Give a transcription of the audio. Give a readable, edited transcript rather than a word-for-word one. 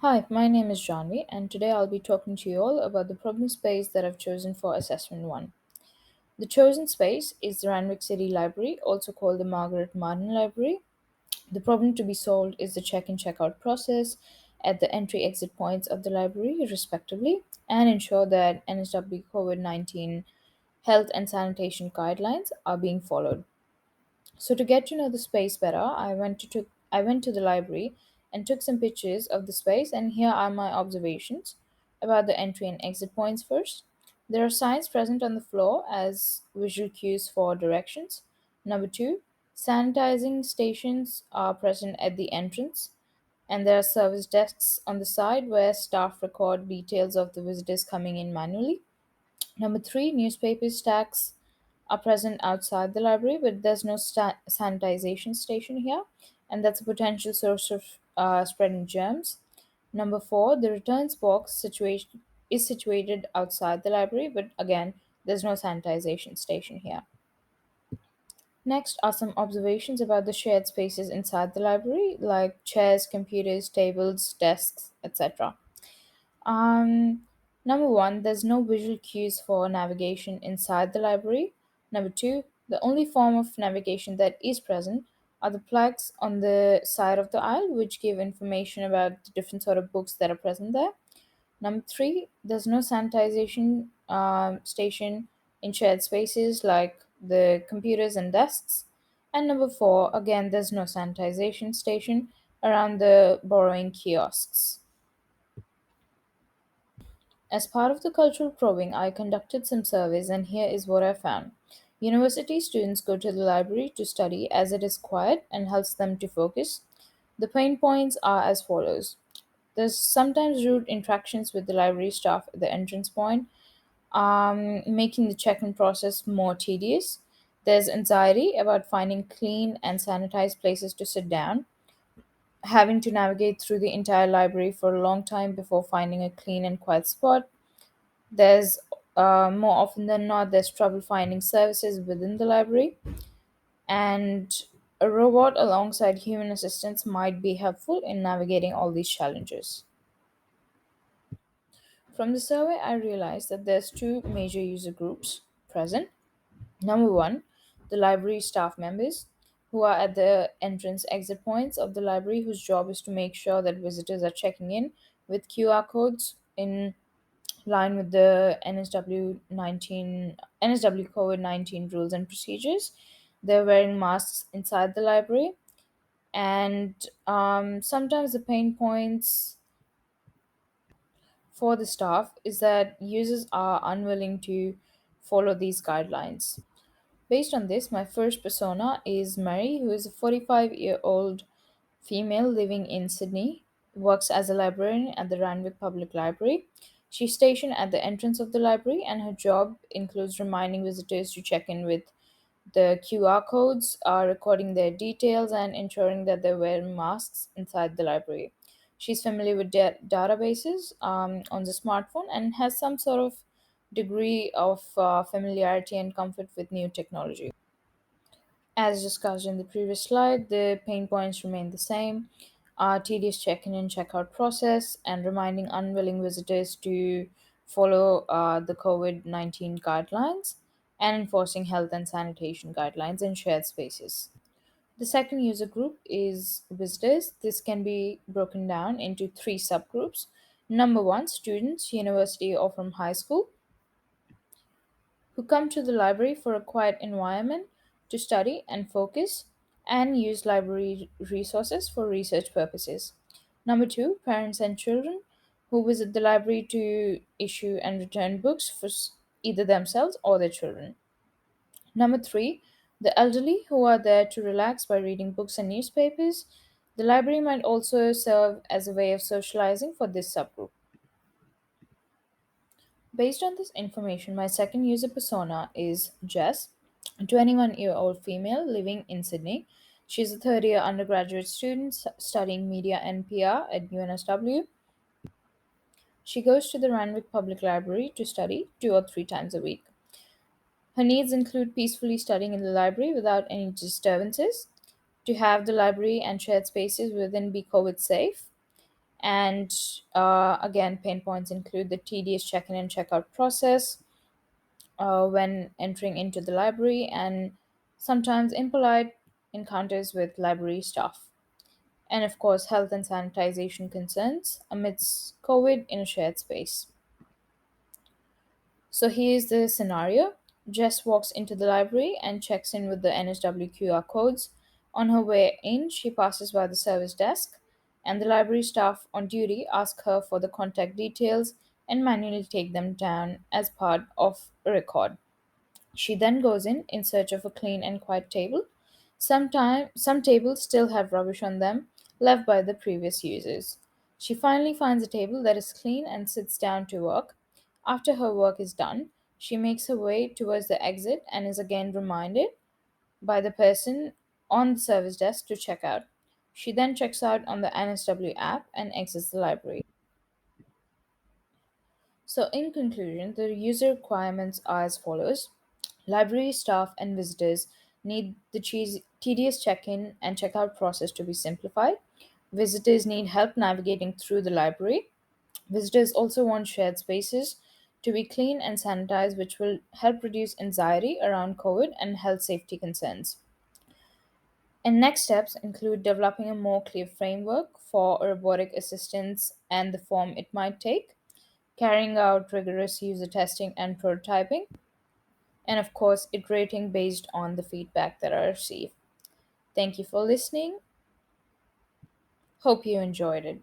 Hi, my name is Janvi, and today I'll be talking to you all about the problem space that I've chosen for Assessment 1. The chosen space is the Randwick City Library, also called the Margaret Martin Library. The problem to be solved is the check in check out process at the entry exit points of the library, respectively, and ensure that NSW COVID 19 health and sanitation guidelines are being followed. So to get to know the space better, I went to the library and took some pictures of the space, and here are my observations about the entry and exit points first. There are signs present on the floor as visual cues for directions. Number 2, sanitizing stations are present at the entrance, and there are service desks on the side where staff record details of the visitors coming in manually. Number 3, newspaper stacks are present outside the library, but there's no sanitization station here, and that's a potential source of spreading germs. Number 4, the returns box situation is situated outside the library, but again, there's no sanitization station here. Next are some observations about the shared spaces inside the library, like chairs, computers, tables, desks, etc. Um, Number 1, there's no visual cues for navigation inside the library. Number 2, the only form of navigation that is present are the plaques on the side of the aisle, which give information about the different sort of books that are present there. Number 3, there's no sanitization station in shared spaces like the computers and desks. And number 4, again, there's no sanitization station around the borrowing kiosks. As part of the cultural probing, I conducted some surveys, and here is what I found. University students go to the library to study as it is quiet and helps them to focus. The pain points are as follows. There's sometimes rude interactions with the library staff at the entrance point, making the check in process more tedious. There's anxiety about finding clean and sanitized places to sit down, having to navigate through the entire library for a long time before finding a clean and quiet spot. There's more often than not, there's trouble finding services within the library, and a robot alongside human assistants might be helpful in navigating all these challenges. From the survey, I realized that there's two major user groups present. Number one, the library staff members who are at the entrance exit points of the library, whose job is to make sure that visitors are checking in with QR codes in line with the NSW COVID-19 rules and procedures. They're wearing masks inside the library, and sometimes the pain points for the staff is that users are unwilling to follow these guidelines. Based on this, my first persona is Mary, who is a 45-year-old female living in Sydney, works as a librarian at the Randwick Public Library. She's stationed at the entrance of the library, and her job includes reminding visitors to check in with the QR codes, recording their details, and ensuring that they're wearing masks inside the library. She's familiar with databases on the smartphone and has some sort of degree of familiarity and comfort with new technology. As discussed in the previous slide, the pain points remain the same. Tedious check-in and check-out process, and reminding unwilling visitors to follow the COVID-19 guidelines, and enforcing health and sanitation guidelines in shared spaces. The second user group is visitors. This can be broken down into three subgroups. Number one, students, university or from high school, who come to the library for a quiet environment to study and focus and use library resources for research purposes. Number two, parents and children who visit the library to issue and return books for either themselves or their children. Number three, the elderly who are there to relax by reading books and newspapers. The library might also serve as a way of socializing for this subgroup. Based on this information, my second user persona is Jess, a 21-year-old female living in Sydney. She's a third year undergraduate student studying media and PR at UNSW. She goes to the Randwick Public Library to study 2 or 3 times a week. Her needs include peacefully studying in the library without any disturbances, to have the library and shared spaces within be COVID safe, And again, pain points include the tedious check in and checkout process when entering into the library, and sometimes impolite encounters with library staff. And of course, health and sanitization concerns amidst COVID in a shared space. So here's the scenario. Jess walks into the library and checks in with the NSW QR codes. On her way in, she passes by the service desk, and the library staff on duty ask her for the contact details and manually take them down as part of a record. She then goes in search of a clean and quiet table. Some tables still have rubbish on them left by the previous users. She finally finds a table that is clean and sits down to work. After her work is done, she makes her way towards the exit and is again reminded by the person on the service desk to check out. She then checks out on the NSW app and exits the library. So, in conclusion, the user requirements are as follows. Library staff and visitors need the tedious check in and checkout process to be simplified. Visitors need help navigating through the library. Visitors also want shared spaces to be clean and sanitized, which will help reduce anxiety around COVID and health safety concerns. And next steps include developing a more clear framework for robotic assistance and the form it might take, carrying out rigorous user testing and prototyping, and of course, iterating based on the feedback that I receive. Thank you for listening. Hope you enjoyed it.